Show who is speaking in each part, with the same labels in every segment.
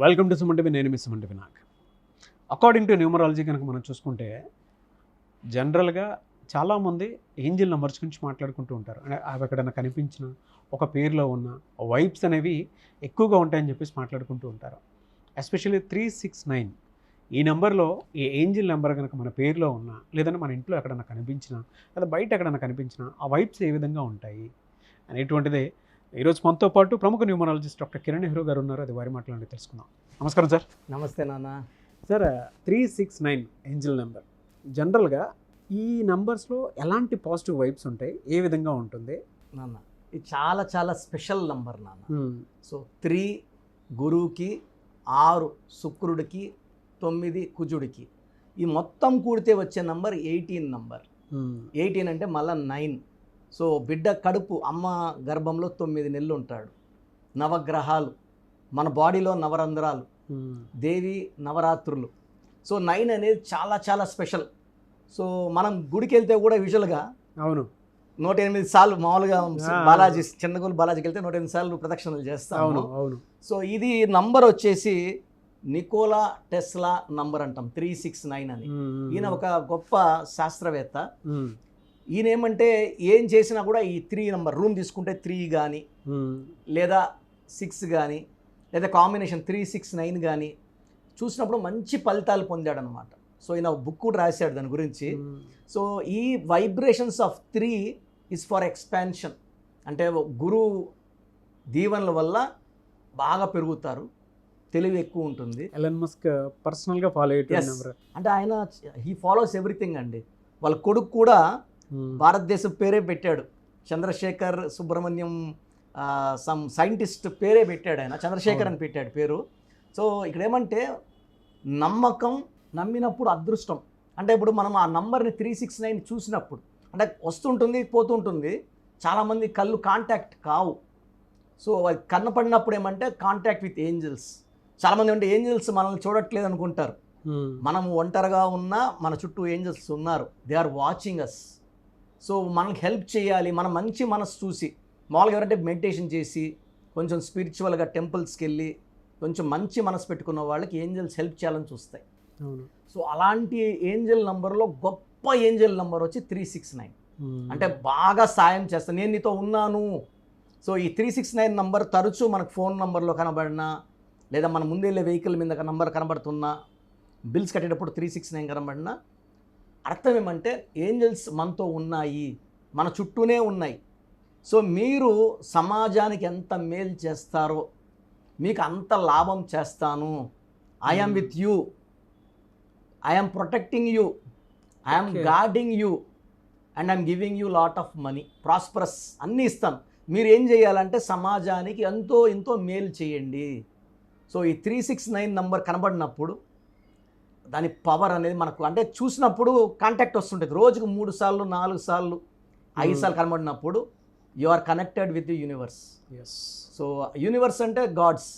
Speaker 1: Welcome to Suman TV. నేను మీ Suman TV. నాకు according to numerology కనుక మనం చూసుకుంటే జనరల్గా చాలామంది ఏంజిల్ నెంబర్స్ గురించి మాట్లాడుకుంటూ ఉంటారు. అంటే అవి ఎక్కడైనా కనిపించిన ఒక పేరులో ఉన్న వైబ్స్ అనేవి ఎక్కువగా ఉంటాయని చెప్పేసి మాట్లాడుకుంటూ ఉంటారు. ఎస్పెషల్లీ 369 ఈ నెంబర్లో ఈ ఏంజిల్ నెంబర్ కనుక మన పేరులో ఉన్నా, లేదంటే మన ఇంట్లో ఎక్కడైనా కనిపించినా, లేదా బయట ఎక్కడైనా కనిపించినా ఆ వైబ్స్ ఏ విధంగా ఉంటాయి అనేటువంటిదే ఈరోజు మనతో పాటు ప్రముఖ న్యూమరాలజిస్ట్ డాక్టర్ కిరణ్ నెహ్రూ గారు ఉన్నారు. అది వారి మాట్లాడి తెలుసుకుందాం. నమస్కారం సార్.
Speaker 2: నమస్తే నాన్న.
Speaker 1: సార్, 369 ఏంజిల్ నెంబర్ జనరల్గా ఈ నెంబర్స్లో ఎలాంటి పాజిటివ్ వైబ్స్ ఉంటాయి, ఏ విధంగా ఉంటుంది
Speaker 2: నాన్న? ఇది చాలా చాలా స్పెషల్ నంబర్ నాన్న. సో 3 గురువుకి, 6 శుక్రుడికి, 9 కుజుడికి, ఈ మొత్తం కూడితే వచ్చే నంబర్ 18 నంబర్. 18 అంటే మళ్ళీ 9. సో బిడ్డ కడుపు అమ్మ గర్భంలో 9 నెలలు ఉంటాడు. నవగ్రహాలు, మన బాడీలో నవరంధ్రాలు, దేవి నవరాత్రులు. సో 9 అనేది చాలా చాలా స్పెషల్. సో మనం గుడికి వెళ్తే కూడా యూజువల్గా
Speaker 1: అవును
Speaker 2: 108 సార్లు మామూలుగా బాలాజీ చిన్నగోలు బాలాజీకి వెళ్తే 108 సార్లు ప్రదక్షిణలు చేస్తాము.
Speaker 1: అవును అవును.
Speaker 2: సో ఇది నంబర్ వచ్చేసి నికోలా టెస్లా నంబర్ అంటాం, 369 అని. ఈయన ఒక గొప్ప శాస్త్రవేత్త. ఈయన ఏమంటే ఏం చేసినా కూడా ఈ 3 నంబర్, రూమ్ తీసుకుంటే 3 కానీ, లేదా 6 కానీ, లేదా కాంబినేషన్ 369 కానీ చూసినప్పుడు మంచి ఫలితాలు పొందాడు అనమాట. సో ఈయన బుక్ కూడా రాశాడు దాని గురించి. సో ఈ vibrations of 3 is for expansion. అంటే గురువు దీవెనల వల్ల బాగా పెరుగుతారు, తెలివి ఎక్కువ ఉంటుంది.
Speaker 1: ఎలన్ మస్క్ పర్సనల్గా ఫాలో అయ్యే నెంబర్.
Speaker 2: అంటే ఆయన హీ ఫాలోస్ ఎవ్రీథింగ్ అండి. వాళ్ళ కొడుకు కూడా భారతదేశం పేరే పెట్టాడు, చంద్రశేఖర్ సుబ్రహ్మణ్యం, సమ్ సైంటిస్ట్ పేరే పెట్టాడు ఆయన, చంద్రశేఖర్ అని పెట్టాడు పేరు. సో ఇక్కడ ఏమంటే నమ్మకం, నమ్మినప్పుడు అదృష్టం. అంటే ఇప్పుడు మనం ఆ నంబర్ని 369 చూసినప్పుడు అంటే వస్తుంటుంది పోతుంటుంది, చాలామంది కళ్ళు కాంటాక్ట్ కావు. సో అది కన్నపడినప్పుడు ఏమంటే కాంటాక్ట్ విత్ ఏంజల్స్. చాలామంది అంటే ఏంజల్స్ మనల్ని చూడట్లేదు అనుకుంటారు. మనం ఒంటరిగా ఉన్నా మన చుట్టూ ఏంజల్స్ ఉన్నారు, they are watching us. So మనకి హెల్ప్ చేయాలి, మన మంచి మనసు చూసి. మామూలుగా ఎవరంటే మెడిటేషన్ చేసి కొంచెం స్పిరిచువల్గా టెంపుల్స్కి వెళ్ళి కొంచెం మంచి మనసు పెట్టుకున్న వాళ్ళకి ఏంజల్స్ హెల్ప్ చేయాలని చూస్తాయి. సో అలాంటి ఏంజల్ నంబర్లో గొప్ప ఏంజల్ నంబర్ వచ్చి 369. అంటే బాగా సాయం చేస్తాను, నేను నీతో ఉన్నాను. సో ఈ 369 నంబర్ తరచూ మనకు ఫోన్ నంబర్లో కనబడినా, లేదా మన ముందెళ్ళే వెహికల్ మీద నంబర్ కనబడుతున్నా, బిల్స్ కట్టేటప్పుడు 369 కనబడినా అర్థం ఏమంటే ఏంజల్స్ మనతో ఉన్నాయి, మన చుట్టూనే ఉన్నాయి. సో మీరు సమాజానికి ఎంత మేలు చేస్తారో మీకు అంత లాభం చేస్తాను. I am with you, I am protecting you, I am guarding you, and I'm giving you lot of money, prosperous అన్నీ ఇస్తాను. మీరు ఏం చేయాలంటే సమాజానికి ఎంతో మేలు చేయండి. సో ఈ 369 నంబర్ కనబడినప్పుడు దాని పవర్ అనేది మనకు అంటే చూసినప్పుడు కాంటాక్ట్ వస్తుంటుంది. రోజుకు 3 సార్లు 4 సార్లు 5 సార్లు కనబడినప్పుడు you are connected with the universe. So universe అంటే గాడ్స్.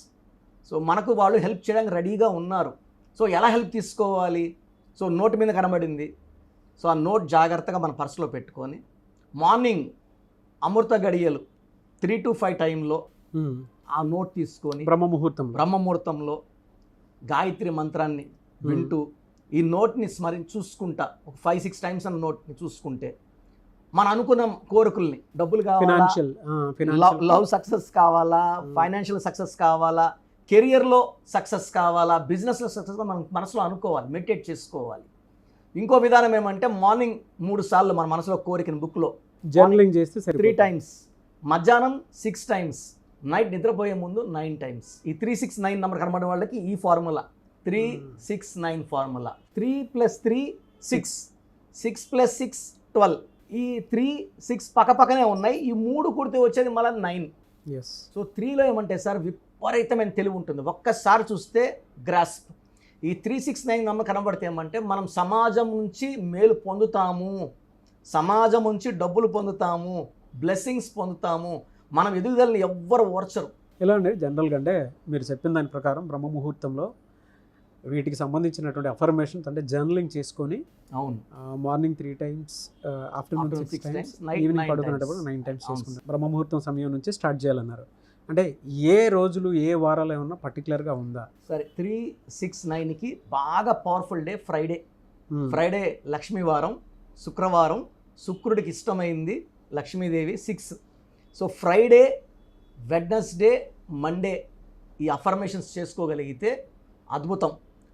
Speaker 2: సో మనకు వాళ్ళు హెల్ప్ చేయడానికి రెడీగా ఉన్నారు. సో ఎలా హెల్ప్ తీసుకోవాలి? సో నోట్ మీద కనబడింది, సో ఆ నోట్ జాగ్రత్తగా మన పర్సులో పెట్టుకొని మార్నింగ్ అమృత గడియలు 3 to 5 టైంలో ఆ నోట్ తీసుకొని బ్రహ్మముహూర్తంలో గాయత్రి మంత్రాన్ని వింటూ ఈ నోట్ని చూసుకుంటా ఒక 5-6 టైమ్స్ అన్న నోట్ని చూసుకుంటే మనం అనుకున్న కోరికల్ని, డబ్బులు కావాలా, లవ్ సక్సెస్ కావాలా, ఫైనాన్షియల్ సక్సెస్ కావాలా, కెరియర్లో సక్సెస్ కావాలా, బిజినెస్లో సక్సెస్ మనం మనసులో అనుకోవాలి, మెడిటేట్ చేసుకోవాలి. ఇంకో విధానం ఏమంటే మార్నింగ్ 3 సార్లు మన మనసులో కోరికని బుక్లో
Speaker 1: జర్నలింగ్ చేస్తే
Speaker 2: 3 టైమ్స్, మధ్యాహ్నం 6 టైమ్స్, నైట్ నిద్రపోయే ముందు 9 టైమ్స్. ఈ 369 నెంబర్ కనబడిన వాళ్ళకి ఈ ఫార్ములా 369 ఫార్ములా. 3 + 3 6, 6 + 6 12. ఈ 3, 6 పక్కనే ఉన్నాయి. ఈ 3 కూడితే వచ్చేది మళ్ళీ 9. సో 3లో ఏమంటే సార్ విపరీతమైన తెలివి ఉంటుంది. ఒక్కసారి చూస్తే గ్రాస్ప్. ఈ 369 నెంబర్ కనబడితే ఏమంటే మనం సమాజం నుంచి మేలు పొందుతాము, సమాజం నుంచి డబ్బులు పొందుతాము, బ్లెస్సింగ్స్ పొందుతాము, మనం ఎదుగుదలని ఎవ్వరు ఓర్చరు.
Speaker 1: ఎలా అండి జనరల్గా? అంటే మీరు చెప్పిన దాని ప్రకారం బ్రహ్మ ముహూర్తంలో వీటికి సంబంధించినటువంటి అఫర్మేషన్స్ అంటే జర్నలింగ్ చేసుకొని,
Speaker 2: అవును,
Speaker 1: morning 3 times, afternoon 6 times, evening పడుకునేటప్పుడు 9 టైమ్స్ చేసుకుంటాం. బ్రహ్మ ముహూర్తం సమయం నుంచి స్టార్ట్ చేయాలన్నారు. అంటే ఏ రోజులు ఏ వారాలు ఏమన్నా పర్టికులర్గా ఉందా?
Speaker 2: సరే 3-6-9కి బాగా పవర్ఫుల్ డే ఫ్రైడే. ఫ్రైడే లక్ష్మీవారం, శుక్రవారం శుక్రుడికి ఇష్టమైంది Lakshmidevi 6. So Friday, Wednesday, Monday ఈ అఫర్మేషన్స్ చేసుకోగలిగితే అద్భుతం.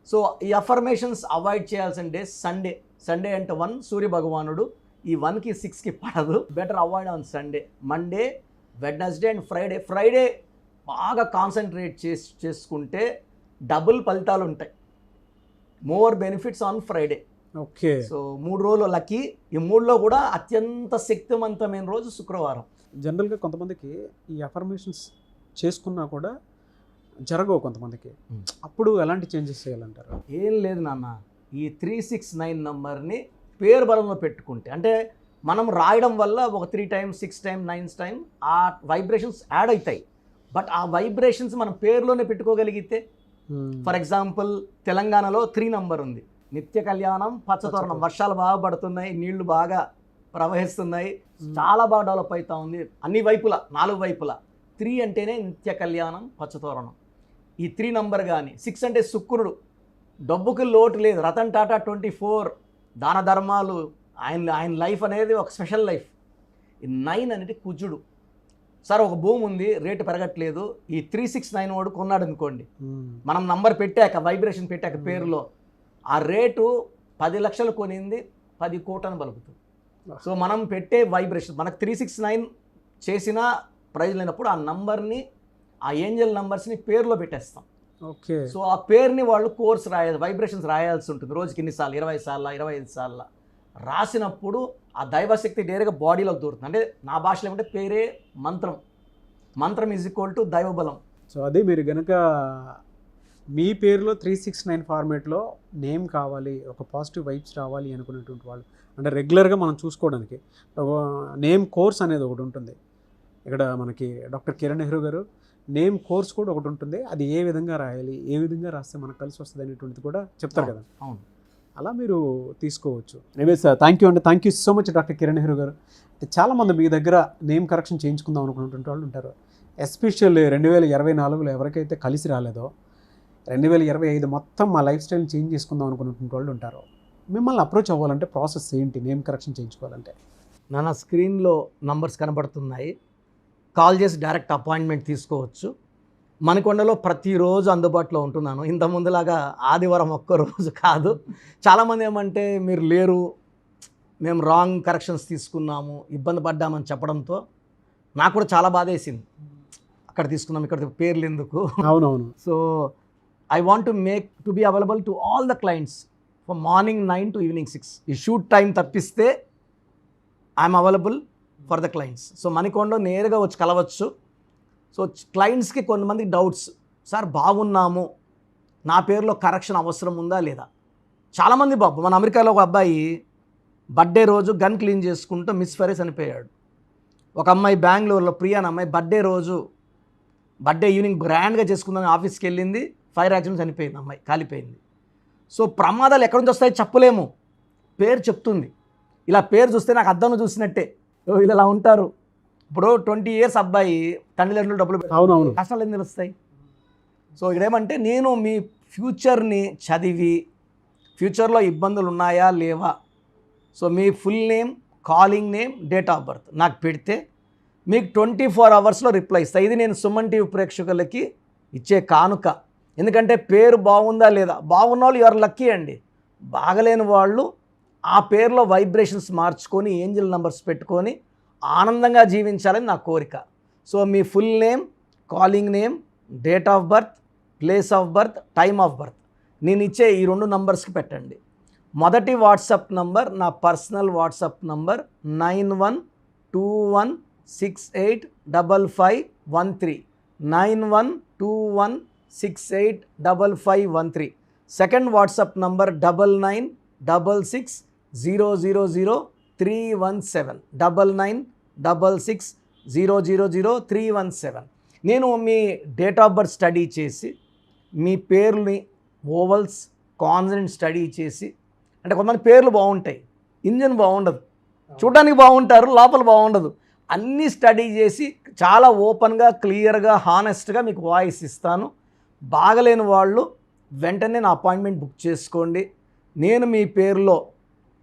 Speaker 2: సో ఈ అఫర్మేషన్స్ అవాయిడ్ చేయాల్సిన డే సండే. సండే అంటే 1 సూర్య భగవానుడు, ఈ 1కి 6కి పడదు, better avoid on Sunday. Monday, Wednesday and Friday. Friday బాగా కాన్సన్ట్రేట్ చేసుకుంటే డబుల్ ఫలితాలు ఉంటాయి. More benefits on Friday.
Speaker 1: Okay.
Speaker 2: So 3 రోజులు లక్కీ. ఈ 3లో కూడా అత్యంత శక్తివంతమైన రోజు శుక్రవారం.
Speaker 1: జనరల్గా కొంతమందికి ఈ అఫర్మేషన్స్ చేసుకున్నా కూడా జరగవు కొంతమందికి. అప్పుడు ఎలాంటి చేంజెస్ చేయాలంటారు?
Speaker 2: ఏం లేదు నాన్న, ఈ 369 నంబర్ని పేరు బలంలో పెట్టుకుంటే, అంటే మనం రాయడం వల్ల ఒక 3 times 6 times 9 times ఆ వైబ్రేషన్స్ యాడ్ అవుతాయి. బట్ ఆ వైబ్రేషన్స్ మనం పేరులోనే పెట్టుకోగలిగితే, ఫర్ ఎగ్జాంపుల్ తెలంగాణలో 3 నంబర్ ఉంది, నిత్య కళ్యాణం పచ్చతోరణం. వర్షాలు బాగా పడుతున్నాయి, నీళ్లు బాగా ప్రవహిస్తున్నాయి, చాలా బాగా డెవలప్ అవుతా ఉంది అన్ని వైపులా, 4 వైపులా. 3 అంటేనే నిత్య కళ్యాణం పచ్చతోరణం. ఈ 3 నంబర్ కానీ, 6 అంటే శుక్రుడు, డబ్బుకి లోటు లేదు, రతన్ టాటా 24, దాన ధర్మాలు, ఆయన లైఫ్ అనేది ఒక స్పెషల్ లైఫ్. ఈ 9 అనేది కుజుడు. సార్ ఒక భూమి ఉంది, రేటు పెరగట్లేదు, ఈ 369 వాడు కొన్నాడు అనుకోండి, మనం నంబర్ పెట్టాక, వైబ్రేషన్ పెట్టాక పేరులో, ఆ రేటు 10 లక్షలు కొనింది 10 కోట్లను పలుకుతుంది. సో మనం పెట్టే వైబ్రేషన్, మనకు 369 చేసిన ప్రైజ్ లేనప్పుడు ఆ నంబర్ని, ఆ ఏంజల్ నంబర్స్ని పేరులో పెట్టేస్తాం.
Speaker 1: ఓకే.
Speaker 2: సో ఆ పేరుని వాళ్ళు కోర్స్ రాయాలి, వైబ్రేషన్స్ రాయాల్సి ఉంటుంది రోజుకి ఎన్నిసార్లు, 20 సార్లు 25 సార్లు రాసినప్పుడు ఆ దైవశక్తి డైరెక్ట్గా బాడీలోకి దూరుతుంది. అంటే నా భాషలో ఏమంటే పేరే మంత్రం, మంత్రం ఈజ్ ఈక్వల్ టు దైవబలం.
Speaker 1: సో అదే మీరు కనుక మీ పేరులో 369 ఫార్మేట్లో నేమ్ కావాలి, ఒక పాజిటివ్ వైబ్స్ రావాలి అనుకునేటువంటి వాళ్ళు, అంటే రెగ్యులర్గా మనం చూసుకోవడానికి నేమ్ కోర్స్ అనేది ఒకటి ఉంటుంది. ఇక్కడ మనకి డాక్టర్ కిరణ్ నెహ్రూ గారు నేమ్ కోర్స్ కూడా ఒకటి ఉంటుంది. అది ఏ విధంగా రాయాలి, ఏ విధంగా రాస్తే మనకు కలిసి వస్తుంది అనేటువంటిది కూడా చెప్తారు కదా.
Speaker 2: అవును,
Speaker 1: అలా మీరు తీసుకోవచ్చు. ఎనీవేస్ థ్యాంక్ యూ అండి, thank you so much doctor Kiran Nehru గారు. చాలామంది మీ దగ్గర నేమ్ కరెక్షన్ చేయించుకుందాం అనుకున్నటువంటి వాళ్ళు ఉంటారు. ఎస్పెషల్లీ 2024లో ఎవరికైతే కలిసి రాలేదో, 2025 మొత్తం మా లైఫ్ స్టైల్ని చేంజ్ చేసుకుందాం అనుకున్నటువంటి వాళ్ళు ఉంటారు. మిమ్మల్ని అప్రోచ్ అవ్వాలంటే ప్రాసెస్ ఏంటి? నేమ్ కరెక్షన్ చేయించుకోవాలంటే
Speaker 2: నా స్క్రీన్లో నంబర్స్ కనబడుతున్నాయి, కాల్ చేసి డైరెక్ట్ అపాయింట్మెంట్ తీసుకోవచ్చు. మణికొండలో ప్రతిరోజు అందుబాటులో ఉంటున్నాను. ఇంత ముందులాగా ఆదివారం ఒక్కరోజు కాదు. చాలామంది ఏమంటే మీరు లేరు, మేము రాంగ్ కరెక్షన్స్ తీసుకున్నాము, ఇబ్బంది పడ్డామని చెప్పడంతో నాకు కూడా చాలా బాధ వేసింది. అక్కడ తీసుకున్నాం, ఇక్కడ పేర్లు ఎందుకు.
Speaker 1: అవునవును.
Speaker 2: So I want to be available to all the clients from morning 9 to evening 6. ఈ షూట్ టైం తప్పిస్తే I'm available for the clients. So మణికొండలో నేరుగా వచ్చి కలవచ్చు. సో క్లయింట్స్కి కొంతమందికి డౌట్స్, సార్ బాగున్నాము, నా పేరులో కరెక్షన్ అవసరం ఉందా లేదా. చాలామంది బాబు, మన అమెరికాలో ఒక అబ్బాయి బర్త్డే రోజు గన్ క్లీన్ చేసుకుంటూ మిస్ఫైర్ చనిపోయాడు. ఒక అమ్మాయి బెంగళూరులో, ప్రియా అనే అమ్మాయి, బర్త్డే ఈవినింగ్ గ్రాండ్గా చేసుకుందని ఆఫీస్కి వెళ్ళింది, ఫైర్ యాక్సిడెంట్ చనిపోయింది, అమ్మాయి కాలిపోయింది. సో ప్రమాదాలు ఎక్కడి నుంచి వస్తాయో చెప్పలేము, పేరు చెప్తుంది. ఇలా పేరు చూస్తే నాకు అద్దంలో చూసినట్టే, వీళ్ళు ఇలా ఉంటారు. ఇప్పుడు 20 years అబ్బాయి తల్లిదండ్రులు డబ్బులు
Speaker 1: అవునవును,
Speaker 2: కష్టాలు ఎందుకు తెలుస్తాయి. సో ఇక్కడేమంటే నేను మీ ఫ్యూచర్ని చదివి, ఫ్యూచర్లో ఇబ్బందులు ఉన్నాయా లేవా, so me full name, calling name, date of birth నాకు పెడితే మీకు 24 hours రిప్లై ఇస్తాయి. ఇది నేను సుమన్ టీవీ ప్రేక్షకులకి ఇచ్చే కానుక. ఎందుకంటే పేరు బాగుందా లేదా, బాగున్న వాళ్ళు ఎవరు లక్కీ అండి, బాగలేని వాళ్ళు ఆ పేరులో వైబ్రేషన్స్ మార్చుకొని ఏంజల్ నంబర్స్ పెట్టుకొని ఆనందంగా జీవించాలని నా కోరిక. So me full name, calling name, date of birth, place of birth, time of birth నేను ఇచ్చే ఈ 2 నంబర్స్కి పెట్టండి. మొదటి వాట్సాప్ నంబర్ నా personal WhatsApp number 9121685513, 9121685513. Second WhatsApp number 9966000317, 9966000317. నేను మీ డేట్ ఆఫ్ బర్త్ స్టడీ చేసి, మీ పేర్లని ఓవల్స్ కాన్సనెంట్ స్టడీ చేసి, అంటే కొంతమంది పేర్లు బాగుంటాయి, ఇంజన్ బాగుండదు, చూడడానికి బాగుంటారు, లోపల బాగుండదు, అన్నీ స్టడీ చేసి చాలా ఓపెన్గా క్లియర్గా హానెస్ట్గా మీకు వాయిస్ ఇస్తాను. బాగలేని వాళ్ళు వెంటనే నా అపాయింట్మెంట్ బుక్ చేసుకోండి. నేను మీ పేరులో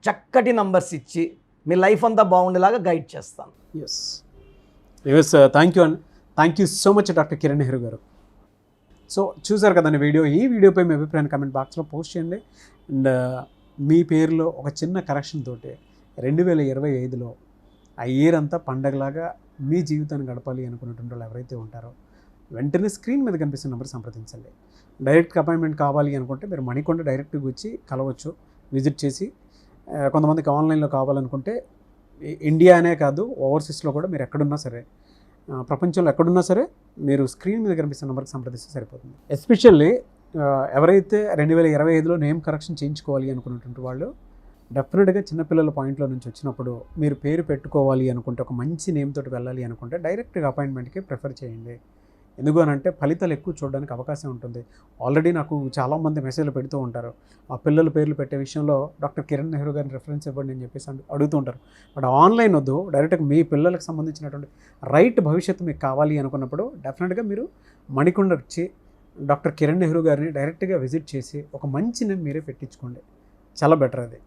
Speaker 2: చక్కటి నంబర్స్ ఇచ్చి మీ లైఫ్ అంతా బాగుండేలాగా గైడ్ చేస్తాను.
Speaker 1: ఎస్ థ్యాంక్ యూ అండి. Thank you so much doctor Kiran Nehru గారు. సో చూసారు కదండి వీడియో. ఈ వీడియోపై మీ అభిప్రాయాన్ని కమెంట్ బాక్స్లో పోస్ట్ చేయండి. అండ్ మీ పేరులో ఒక చిన్న కరెక్షన్ తోటి 2025లో ఆ ఇయర్ అంతా పండగలాగా మీ జీవితాన్ని గడపాలి అనుకున్నటువంటి వాళ్ళు ఎవరైతే ఉంటారో వెంటనే స్క్రీన్ మీద కనిపిస్తున్న నెంబర్ సంప్రదించండి. డైరెక్ట్ అపాయింట్మెంట్ కావాలి అనుకుంటే మీరు మణికొండ డైరెక్ట్గా వచ్చి కలవచ్చు, విజిట్ చేసి. కొంతమందికి ఆన్లైన్లో కావాలనుకుంటే ఇండియా అనే కాదు, ఓవర్సీస్లో కూడా మీరు ఎక్కడున్నా సరే, ప్రపంచంలో ఎక్కడున్నా సరే మీరు స్క్రీన్ మీద కనిపిస్తున్న నెంబర్కి సంప్రదిస్తే సరిపోతుంది. ఎస్పెషల్లీ ఎవరైతే 2025లో నేమ్ కరెక్షన్ చేయించుకోవాలి అనుకున్నటువంటి వాళ్ళు డెఫినెట్గా చిన్నపిల్లల పాయింట్లో నుంచి వచ్చినప్పుడు మీరు పేరు పెట్టుకోవాలి అనుకుంటే, ఒక మంచి నేమ్ తోటి వెళ్ళాలి అనుకుంటే డైరెక్ట్గా అపాయింట్మెంట్కి ప్రిఫర్ చేయండి. ఎందుకు అని అంటే ఫలితాలు ఎక్కువ చూడడానికి అవకాశం ఉంటుంది. ఆల్రెడీ నాకు చాలామంది మెసేజ్లు పెడుతూ ఉంటారు, ఆ పిల్లల పేర్లు పెట్టే విషయంలో డాక్టర్ కిరణ్ నెహ్రూ గారిని రెఫరెన్స్ ఇవ్వండి అని చెప్పేసి అడుగుతూ ఉంటారు. బట్ ఆన్లైన్ వద్దు, డైరెక్ట్గా మీ పిల్లలకు సంబంధించినటువంటి రైట్ భవిష్యత్తు మీకు కావాలి అనుకున్నప్పుడు డెఫినెట్గా మీరు మణికొండ వచ్చి డాక్టర్ కిరణ్ నెహ్రూ గారిని డైరెక్ట్గా విజిట్ చేసి ఒక మంచి నేమ్ మీరే పెట్టించుకోండి. చాలా బెటర్ అది.